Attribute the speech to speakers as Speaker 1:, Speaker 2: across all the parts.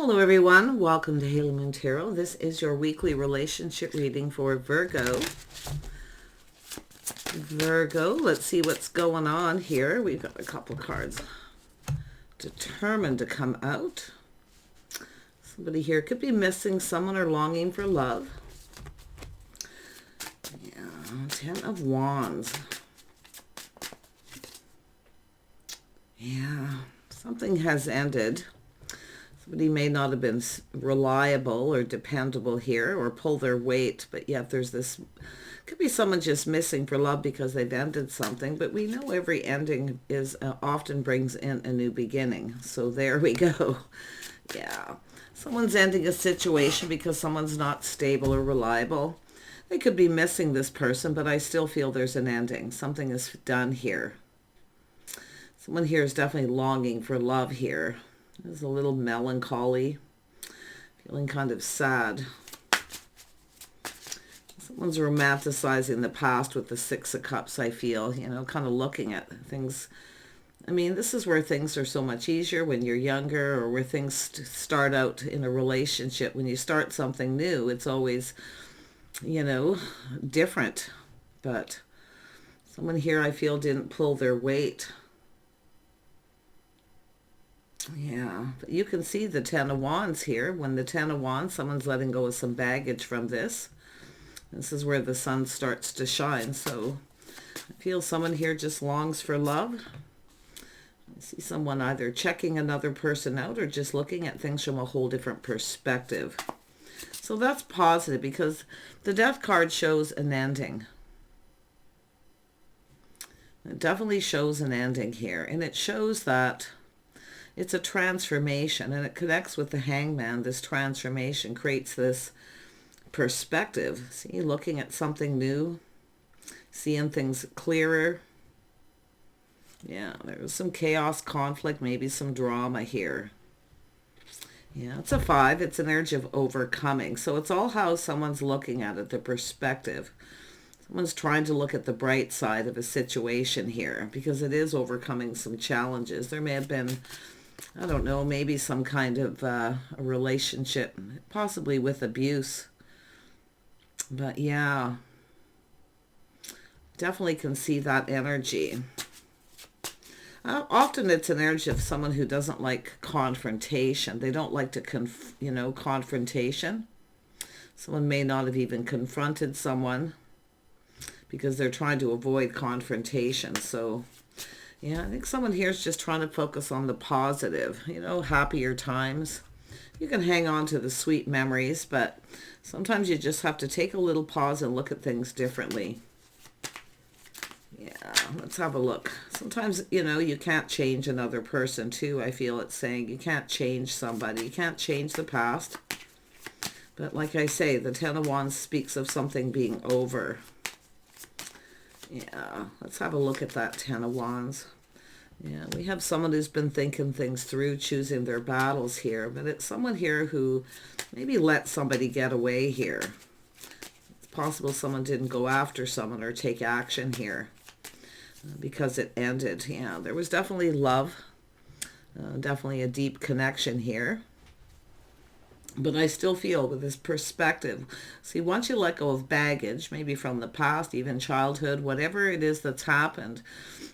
Speaker 1: Hello everyone, welcome to Halo Moon Tarot. This is your weekly relationship reading for Virgo. Virgo, let's see what's going on here. We've got a couple cards determined to come out. Somebody here could be missing someone or longing for love. Yeah, 10 of Wands. Yeah, something has ended. Somebody may not have been reliable or dependable here or pull their weight, but yet there's this, could be someone just missing for love because they've ended something, but we know every ending is often brings in a new beginning. So there we go. Yeah. Someone's ending a situation because someone's not stable or reliable. They could be missing this person, but I still feel there's an ending. Something is done here. Someone here is definitely longing for love here. There's a little melancholy, feeling kind of sad. Someone's romanticizing the past with the Six of Cups, I feel, you know, kind of looking at things. I mean, this is where things are so much easier when you're younger, or where things start out in a relationship. When you start something new, it's always, you know, different. But someone here I feel didn't pull their weight. Yeah, but you can see the Ten of Wands here. When the Ten of Wands, someone's letting go of some baggage from this. This is where the sun starts to shine. So I feel someone here just longs for love. I see someone either checking another person out or just looking at things from a whole different perspective. So that's positive because the Death card shows an ending. It definitely shows an ending here. And it shows that it's a transformation, and it connects with the Hangman. This transformation creates this perspective. See, looking at something new, seeing things clearer. Yeah, there was some chaos, conflict, maybe some drama here. Yeah, it's a 5. It's an energy of overcoming. So it's all how someone's looking at it, the perspective. Someone's trying to look at the bright side of a situation here because it is overcoming some challenges. There may have been, I don't know, maybe some kind of a relationship, possibly with abuse. But yeah, definitely can see that energy. Often it's an energy of someone who doesn't like confrontation. They don't like to, confrontation. Someone may not have even confronted someone because they're trying to avoid confrontation. So yeah, I think someone here is just trying to focus on the positive, happier times. You can hang on to the sweet memories, but sometimes you just have to take a little pause and look at things differently. Yeah, let's have a look. Sometimes, you can't change another person too. I feel it's saying you can't change somebody. You can't change the past. But like I say, the Ten of Wands speaks of something being over. Yeah, let's have a look at that Ten of Wands. Yeah, we have someone who's been thinking things through, choosing their battles here. But it's someone here who maybe let somebody get away here. It's possible someone didn't go after someone or take action here because it ended. Yeah, there was definitely love. Definitely a deep connection here. But I still feel with this perspective, see, once you let go of baggage, maybe from the past, even childhood, whatever it is that's happened,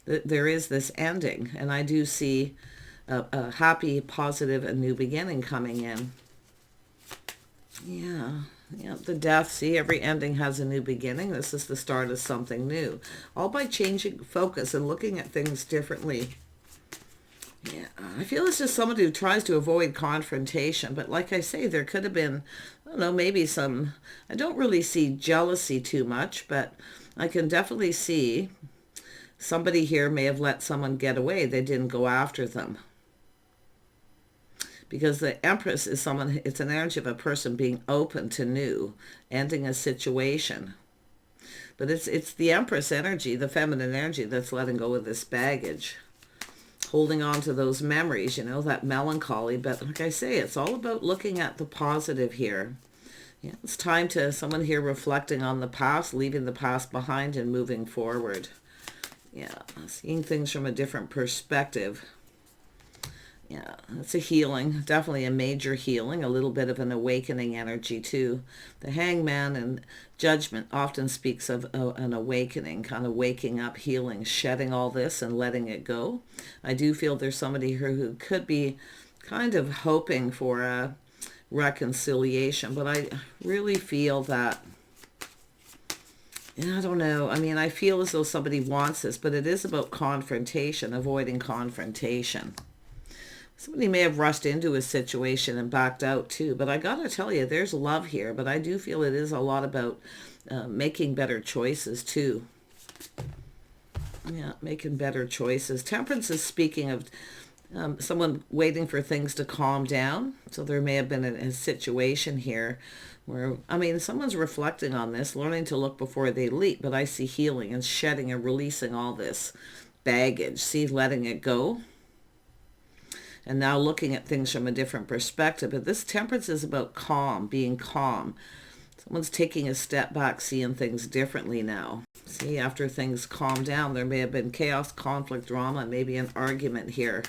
Speaker 1: there is this ending. And I do see a happy, positive, and new beginning coming in. Yeah, the Death. See, every ending has a new beginning. This is the start of something new. All by changing focus and looking at things differently. Yeah, I feel it's just someone who tries to avoid confrontation. But like I say, there could have been, I don't know, maybe some, I don't really see jealousy too much, but I can definitely see somebody here may have let someone get away. They didn't go after them. Because the Empress is someone, it's an energy of a person being open to new, ending a situation. But it's the Empress energy, the feminine energy, that's letting go of this baggage. Holding on to those memories, that melancholy. But like I say, it's all about looking at the positive here. Yeah, it's time to someone here reflecting on the past, leaving the past behind and moving forward. Yeah, seeing things from a different perspective. Yeah, it's a healing, definitely a major healing, a little bit of an awakening energy too. The Hangman and Judgment often speaks of an awakening, kind of waking up, healing, shedding all this and letting it go. I do feel there's somebody here who could be kind of hoping for a reconciliation, but I really feel that, I don't know. I mean, I feel as though somebody wants this, but it is about confrontation, avoiding confrontation. Somebody may have rushed into a situation and backed out too, but I gotta tell you, there's love here, but I do feel it is a lot about making better choices too. Yeah, making better choices. Temperance is speaking of someone waiting for things to calm down. So there may have been a situation here where, I mean, someone's reflecting on this, learning to look before they leap, but I see healing and shedding and releasing all this baggage. See, letting it go. And now looking at things from a different perspective. But this temperance is about calm, being calm. Someone's taking a step back, seeing things differently now. See, after things calm down, there may have been chaos, conflict, drama, maybe an argument here.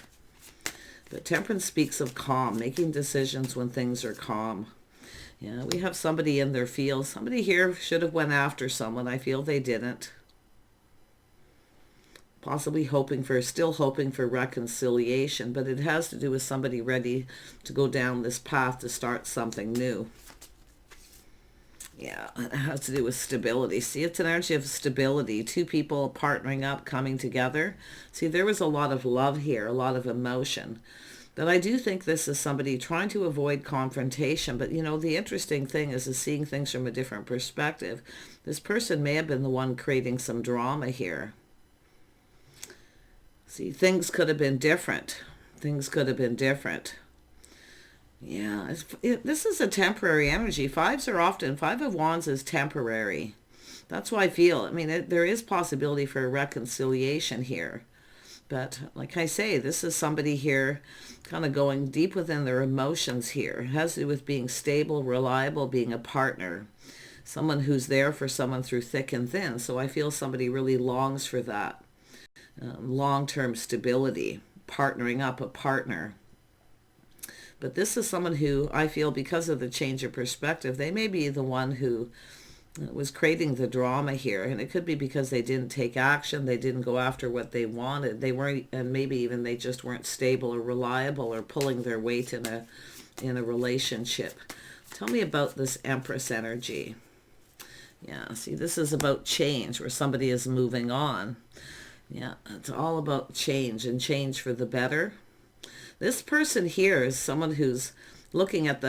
Speaker 1: But temperance speaks of calm, making decisions when things are calm. Yeah, we have somebody in their field. Somebody here should have went after someone. I feel they didn't. Possibly still hoping for reconciliation, but it has to do with somebody ready to go down this path to start something new. Yeah, it has to do with stability. See, it's an energy of stability. Two people partnering up, coming together. See, there was a lot of love here, a lot of emotion. But I do think this is somebody trying to avoid confrontation. But, the interesting thing is seeing things from a different perspective. This person may have been the one creating some drama here. See, things could have been different. Things could have been different. Yeah, this is a temporary energy. Five of Wands is temporary. That's why I feel. I mean, there is possibility for a reconciliation here. But like I say, this is somebody here kind of going deep within their emotions here. It has to do with being stable, reliable, being a partner. Someone who's there for someone through thick and thin. So I feel somebody really longs for that. Long-term stability, partnering up, a partner. But this is someone who I feel, because of the change of perspective, they may be the one who was creating the drama here. And it could be because they didn't take action, they didn't go after what they wanted, they weren't, and maybe even they just weren't stable or reliable or pulling their weight in a relationship. Tell me about this Empress energy. Yeah, see, this is about change, where somebody is moving on. Yeah, it's all about change, and change for the better. This person here is someone who's looking at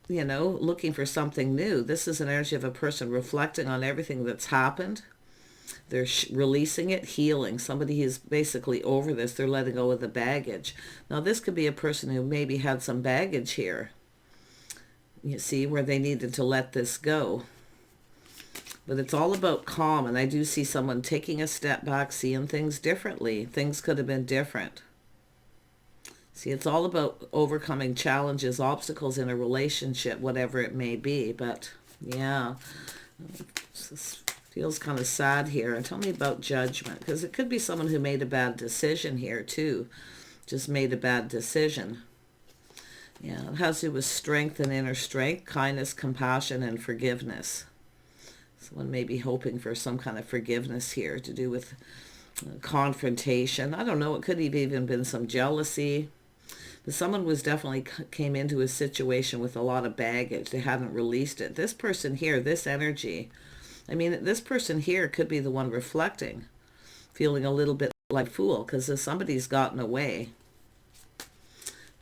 Speaker 1: looking for something new. This is an energy of a person reflecting on everything that's happened. They're releasing it, healing. Somebody who's basically over this. They're letting go of the baggage. Now, this could be a person who maybe had some baggage here. You see, where they needed to let this go. But it's all about calm, and I do see someone taking a step back, seeing things differently. Things could have been different. See, it's all about overcoming challenges, obstacles in a relationship, whatever it may be. But, yeah, this feels kind of sad here. And tell me about Judgment, because it could be someone who made a bad decision here, too. Just made a bad decision. Yeah, it has to do with strength and inner strength, kindness, compassion, and forgiveness. Someone may be hoping for some kind of forgiveness here to do with confrontation. I don't know. It could have even been some jealousy. But someone was definitely came into a situation with a lot of baggage. They hadn't released it. This person here, this energy, I mean, this person here could be the one reflecting, feeling a little bit like a fool because somebody's gotten away.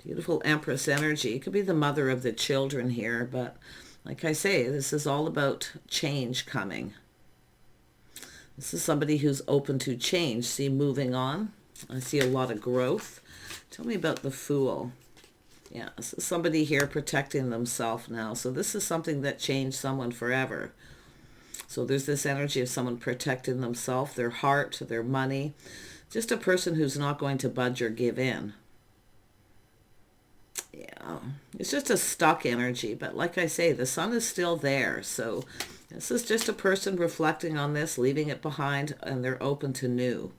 Speaker 1: Beautiful Empress energy. It could be the mother of the children here, but like I say, this is all about change coming. This is somebody who's open to change. See, moving on. I see a lot of growth. Tell me about the Fool. Yeah, this is somebody here protecting themselves now. So this is something that changed someone forever. So there's this energy of someone protecting themselves, their heart, their money. Just a person who's not going to budge or give in. Yeah, it's just a stuck energy. But like I say, the sun is still there. So this is just a person reflecting on this, leaving it behind, and they're open to new.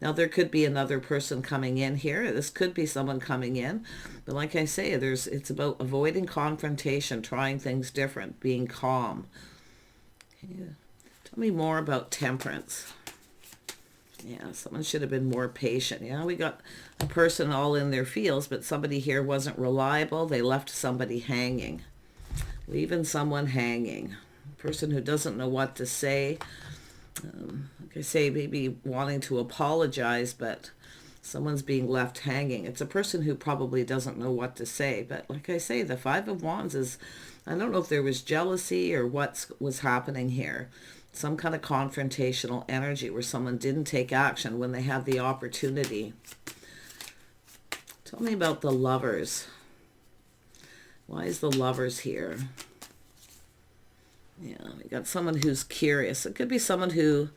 Speaker 1: Now, there could be another person coming in here. This could be someone coming in. But like I say, it's about avoiding confrontation, trying things different, being calm. Yeah. Tell me more about temperance. Yeah, someone should have been more patient. Yeah, we got a person all in their feels, but somebody here wasn't reliable. They left somebody hanging. Leaving someone hanging. A person who doesn't know what to say. Like I say, maybe wanting to apologize, but someone's being left hanging. It's a person who probably doesn't know what to say. But like I say, the Five of Wands is, I don't know if there was jealousy or what was happening here. Some kind of confrontational energy where someone didn't take action when they had the opportunity. Tell me about the Lovers. Why is the Lovers here? Yeah, we got someone who's curious. It could be someone who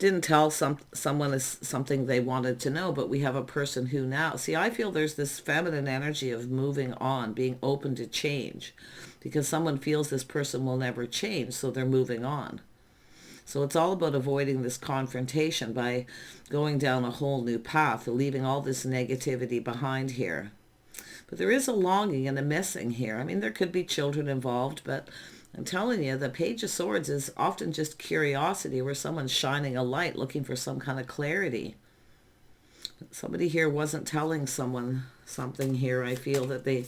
Speaker 1: didn't tell someone something they wanted to know, but we have a person who now... See, I feel there's this feminine energy of moving on, being open to change, because someone feels this person will never change, so they're moving on. So it's all about avoiding this confrontation by going down a whole new path, leaving all this negativity behind here. But there is a longing and a missing here. I mean, there could be children involved, but I'm telling you, the Page of Swords is often just curiosity where someone's shining a light, looking for some kind of clarity. Somebody here wasn't telling someone something here. I feel that they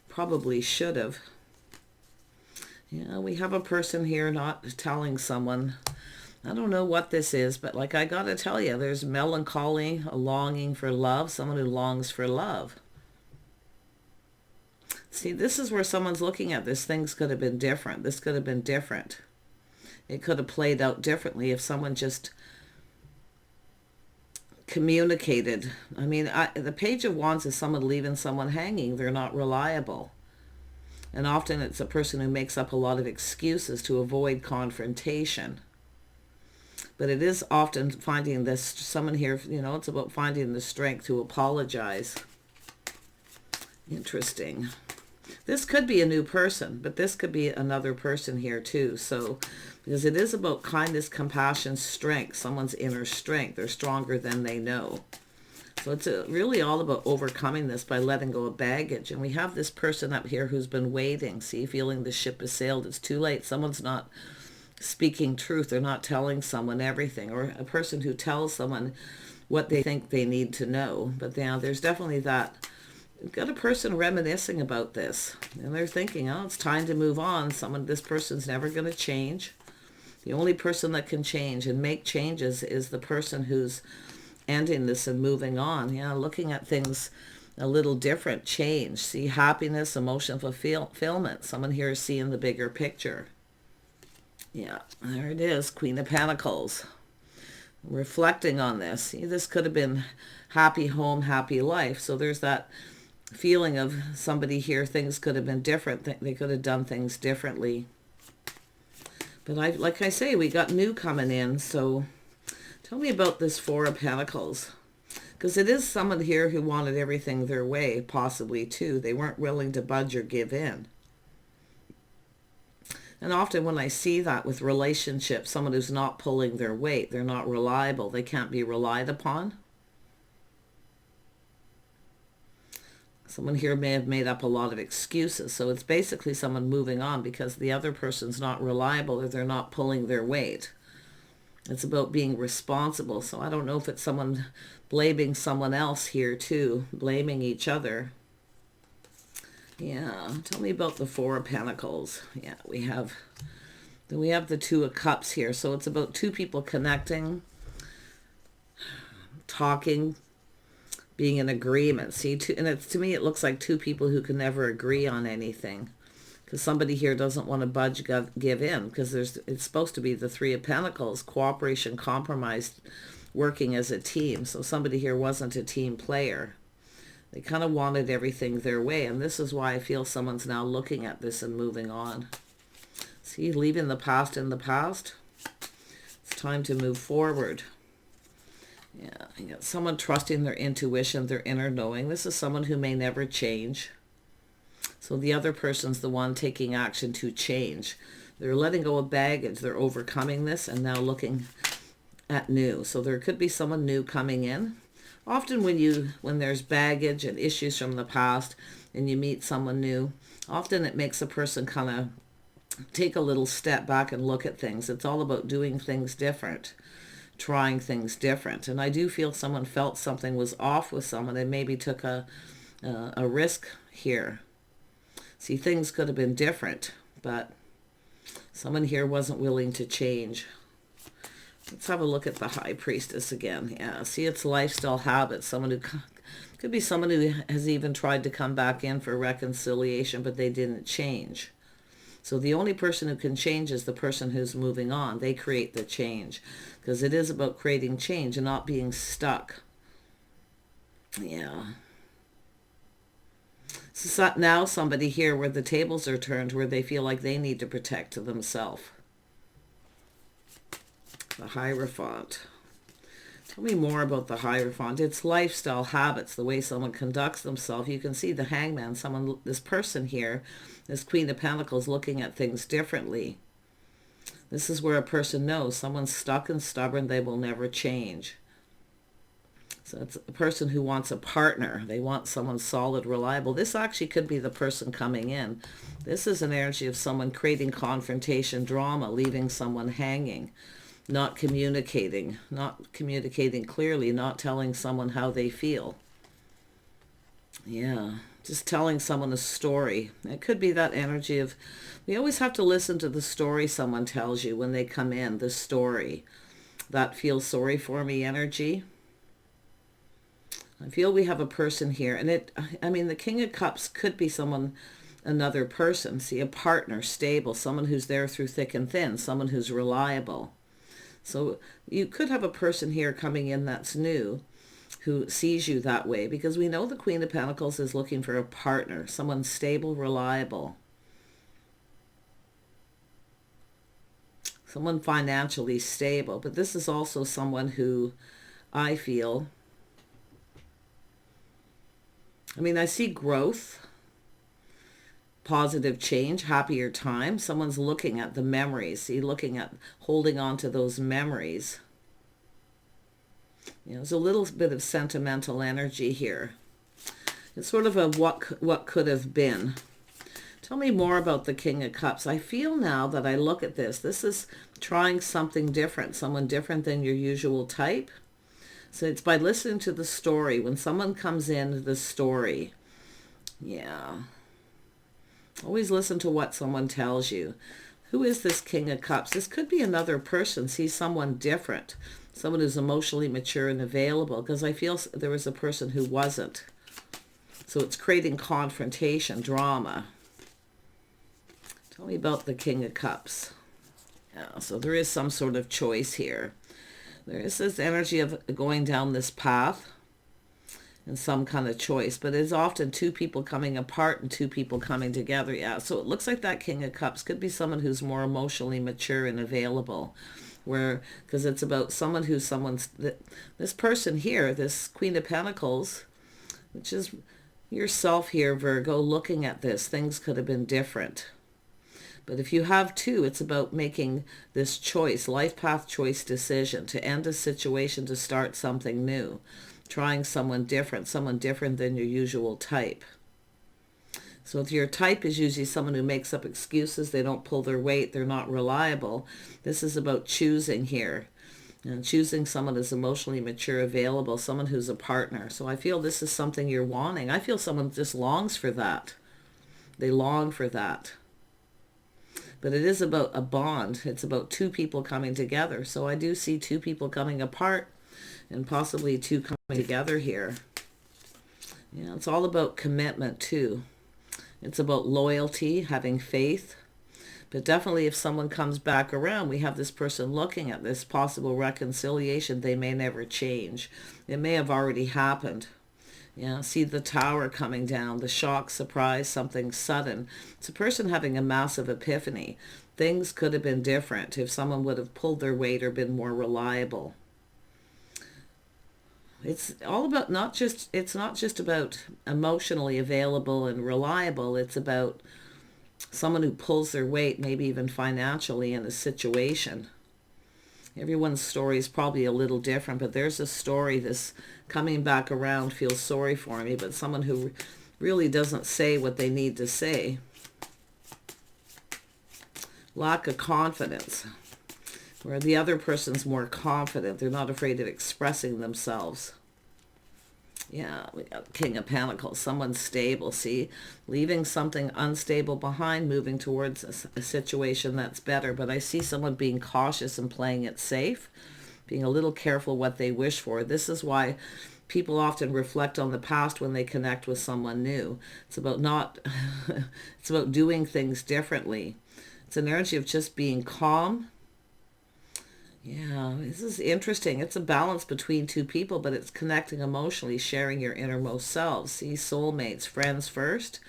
Speaker 1: probably should have. Yeah, we have a person here not telling someone. I don't know what this is, but like I gotta tell you, there's melancholy, a longing for love, someone who longs for love. See, this is where someone's looking at this. Things could have been different. This could have been different. It could have played out differently if someone just communicated. I mean, the Page of Wands is someone leaving someone hanging. They're not reliable. And often it's a person who makes up a lot of excuses to avoid confrontation. But it is often finding this, someone here, it's about finding the strength to apologize. Interesting. This could be a new person, but this could be another person here too. So, because it is about kindness, compassion, strength, someone's inner strength. They're stronger than they know. So it's really all about overcoming this by letting go of baggage. And we have this person up here who's been waiting, see, feeling the ship has sailed. It's too late. Someone's not speaking truth. They're not telling someone everything. Or a person who tells someone what they think they need to know. But now there's definitely that. We've got a person reminiscing about this. And they're thinking, oh, it's time to move on. This person's never going to change. The only person that can change and make changes is the person who's ending this and moving on. Yeah, looking at things a little different, change. See, happiness, emotional fulfillment. Someone here is seeing the bigger picture. Yeah, there it is, Queen of Pentacles. Reflecting on this. See, this could have been happy home, happy life. So there's that feeling of somebody here, things could have been different. They could have done things differently. But like I say, we got new coming in, so tell me about this Four of Pentacles. Because it is someone here who wanted everything their way, possibly too. They weren't willing to budge or give in. And often when I see that with relationships, someone who's not pulling their weight, they're not reliable, they can't be relied upon. Someone here may have made up a lot of excuses. So it's basically someone moving on because the other person's not reliable or they're not pulling their weight. It's about being responsible. So I don't know if it's someone blaming someone else here too, blaming each other. Yeah, tell me about the Four of Pentacles. Yeah, we have the Two of Cups here. So it's about two people connecting, talking, being in agreement. See, to me, it looks like two people who can never agree on anything. Because somebody here doesn't want to budge, give in. Because it's supposed to be the Three of Pentacles, cooperation, compromise, working as a team. So somebody here wasn't a team player. They kind of wanted everything their way. And this is why I feel someone's now looking at this and moving on. See, leaving the past in the past. It's time to move forward. Yeah, you got someone trusting their intuition, their inner knowing. This is someone who may never change. So the other person's the one taking action to change. They're letting go of baggage. They're overcoming this and now looking at new. So there could be someone new coming in. Often when there's baggage and issues from the past and you meet someone new, often it makes a person kind of take a little step back and look at things. It's all about doing things different, trying things different. And I do feel someone felt something was off with someone and maybe took a risk here. See, things could have been different, but someone here wasn't willing to change. Let's have a look at the High Priestess again. Yeah, see, it's lifestyle habits. Someone who could be someone who has even tried to come back in for reconciliation, but they didn't change. So the only person who can change is the person who's moving on. They create the change, because it is about creating change and not being stuck. Yeah. So now somebody here where the tables are turned, where they feel like they need to protect themselves. The Hierophant. Tell me more about the Hierophant. It's lifestyle habits, the way someone conducts themselves. You can see the Hangman, this person here, this Queen of Pentacles, looking at things differently. This is where a person knows someone's stuck and stubborn, they will never change. So it's a person who wants a partner. They want someone solid, reliable. This actually could be the person coming in. This is an energy of someone creating confrontation, drama, leaving someone hanging. Not communicating clearly, not telling someone how they feel. Yeah, just telling someone a story. It could be that energy of, we always have to listen to the story someone tells you when they come in, the story. That feels sorry for me energy. I feel we have a person here, and the King of Cups could be another person. See, a partner, stable, someone who's there through thick and thin, someone who's reliable. So you could have a person here coming in that's new who sees you that way, because we know the Queen of Pentacles is looking for a partner, someone stable, reliable, someone financially stable. But this is also someone who I feel, I see growth, positive change, happier time. Someone's looking at the memories. See, looking at holding on to those memories. There's a little bit of sentimental energy here. It's sort of a what could have been. Tell me more about the King of Cups. I feel now that I look at this is trying something different, someone different than your usual type. So it's by listening to the story. When someone comes in, the story. Yeah. Always listen to what someone tells you. Who is this King of Cups? This could be another person. See, someone different. Someone who's emotionally mature and available. Because I feel there was a person who wasn't. So it's creating confrontation, drama. Tell me about the King of Cups. Yeah, so there is some sort of choice here. There is this energy of going down this path and some kind of choice, but it's often two people coming apart and two people coming together. Yeah, so it looks like that King of Cups could be someone who's more emotionally mature and available, because it's about someone who's this person here, this Queen of Pentacles, which is yourself here, Virgo, looking at this. Things could have been different. But if you have two, it's about making this choice, life path choice decision, to end a situation, to start something new. Trying someone different than your usual type. So if your type is usually someone who makes up excuses, they don't pull their weight, they're not reliable, this is about choosing here. And choosing someone who's emotionally mature, available, someone who's a partner. So I feel this is something you're wanting. I feel someone just longs for that. They long for that. But it is about a bond. It's about two people coming together. So I do see two people coming apart and possibly two coming together here. It's all about commitment too. It's about loyalty, having faith. But definitely if someone comes back around, we have this person looking at this possible reconciliation. They may never change. It may have already happened. See the Tower coming down, the shock, surprise, something sudden. It's a person having a massive epiphany. Things could have been different if someone would have pulled their weight or been more reliable. It's all about it's not just about emotionally available and reliable. It's about someone who pulls their weight, maybe even financially in a situation. Everyone's story is probably a little different, but there's a story, this coming back around, feels sorry for me, but someone who really doesn't say what they need to say. Lack of confidence, where the other person's more confident. They're not afraid of expressing themselves. Yeah, we got King of Pentacles, someone stable, see? Leaving something unstable behind, moving towards a situation that's better. But I see someone being cautious and playing it safe, being a little careful what they wish for. This is why people often reflect on the past when they connect with someone new. It's about it's about doing things differently. It's an energy of just being calm. Yeah, this is interesting. It's a balance between two people, but it's connecting emotionally, sharing your innermost selves. See, soulmates, friends first.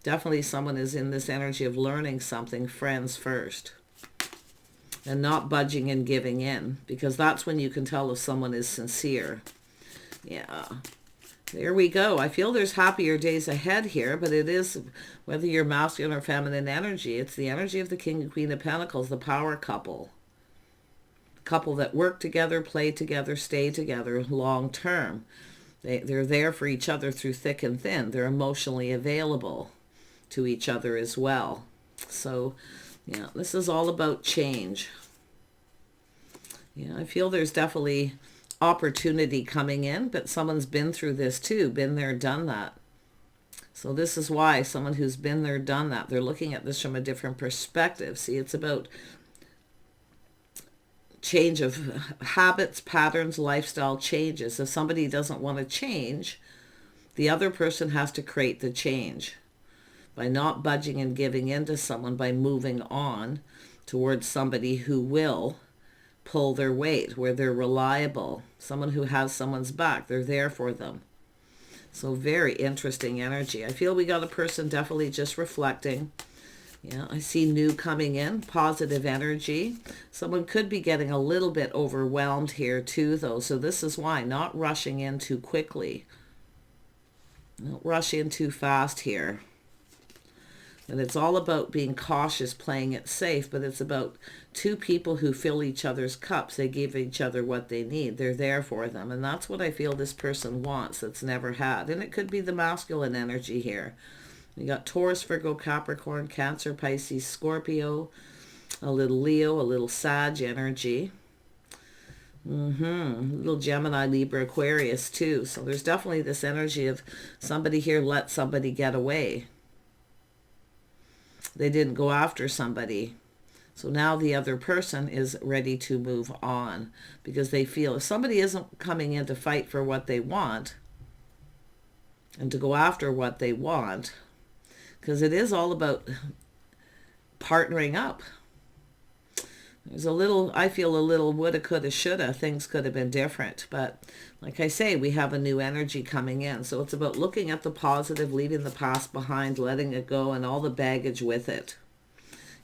Speaker 1: Definitely someone is in this energy of learning something, friends first. And not budging and giving in, because that's when you can tell if someone is sincere. Yeah. There we go. I feel there's happier days ahead here, but it is, whether you're masculine or feminine energy, it's the energy of the King and Queen of Pentacles, the power couple. Couple that work together, play together, stay together long term. They're there for each other through thick and thin. They're emotionally available to each other as well. So, yeah, this is all about change. Yeah, I feel there's definitely opportunity coming in, but someone's been through this too, been there, done that. So this is why someone who's been there, done that, they're looking at this from a different perspective. See, it's about change of habits, patterns, lifestyle changes. If somebody doesn't want to change, the other person has to create the change by not budging and giving in to someone, by moving on towards somebody who will pull their weight, where they're reliable, someone who has someone's back, they're there for them. So very interesting energy. I feel we got a person definitely just reflecting. Yeah, I see new coming in, positive energy. Someone could be getting a little bit overwhelmed here too, though. So this is why, not rushing in too quickly. Don't rush in too fast here. And it's all about being cautious, playing it safe, but it's about two people who fill each other's cups. They give each other what they need. They're there for them. And that's what I feel this person wants that's never had. And it could be the masculine energy here. You got Taurus, Virgo, Capricorn, Cancer, Pisces, Scorpio, a little Leo, a little Sag energy. A little Gemini, Libra, Aquarius too. So there's definitely this energy of somebody here let somebody get away. They didn't go after somebody. So now the other person is ready to move on because they feel if somebody isn't coming in to fight for what they want and to go after what they want, because it is all about partnering up. There's a little, I feel a little woulda, coulda, shoulda. Things could have been different. But like I say, we have a new energy coming in. So it's about looking at the positive, leaving the past behind, letting it go, and all the baggage with it.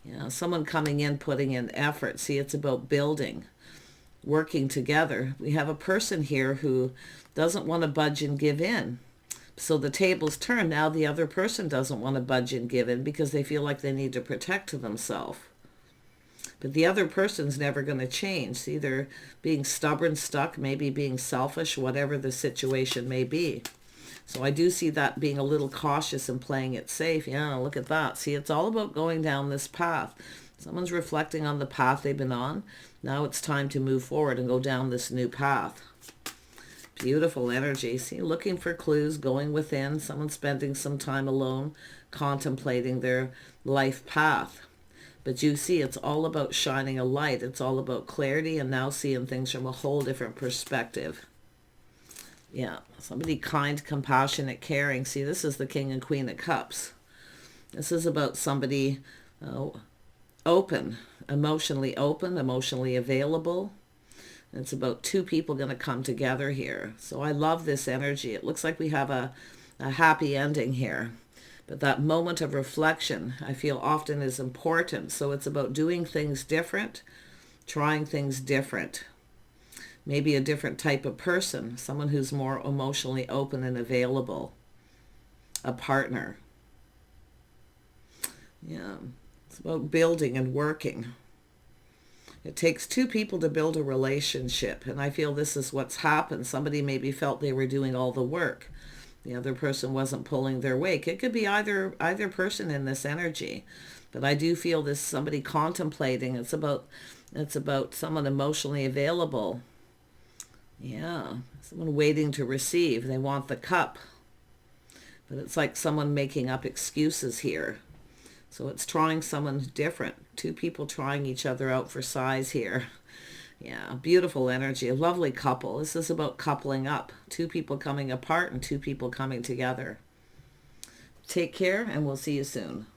Speaker 1: You know, someone coming in, putting in effort. See, it's about building, working together. We have a person here who doesn't want to budge and give in. So the tables turn. Now the other person doesn't want to budge and give in because they feel like they need to protect themselves. But the other person's never going to change. See, they're being stubborn, stuck, maybe being selfish, whatever the situation may be. So I do see that being a little cautious and playing it safe. Yeah, look at that. See, it's all about going down this path. Someone's reflecting on the path they've been on. Now it's time to move forward and go down this new path. Beautiful energy. See, looking for clues, going within, someone spending some time alone, contemplating their life path. But you see, it's all about shining a light. It's all about clarity and now seeing things from a whole different perspective. Yeah, somebody kind, compassionate, caring. See, this is the King and Queen of Cups. This is about somebody open, emotionally available. It's about two people going to come together here. So I love this energy. It looks like we have a happy ending here. But that moment of reflection, I feel often is important. So it's about doing things different, trying things different. Maybe a different type of person, someone who's more emotionally open and available. A partner. Yeah, it's about building and working. It takes two people to build a relationship, and I feel this is what's happened. Somebody maybe felt they were doing all the work. The other person wasn't pulling their weight. It could be either person in this energy, but I do feel this somebody contemplating. It's about someone emotionally available. Yeah, someone waiting to receive. They want the cup, but it's like someone making up excuses here. So it's trying someone different. Two people trying each other out for size here. Yeah, beautiful energy, a lovely couple. This is about coupling up. Two people coming apart and two people coming together. Take care, and we'll see you soon.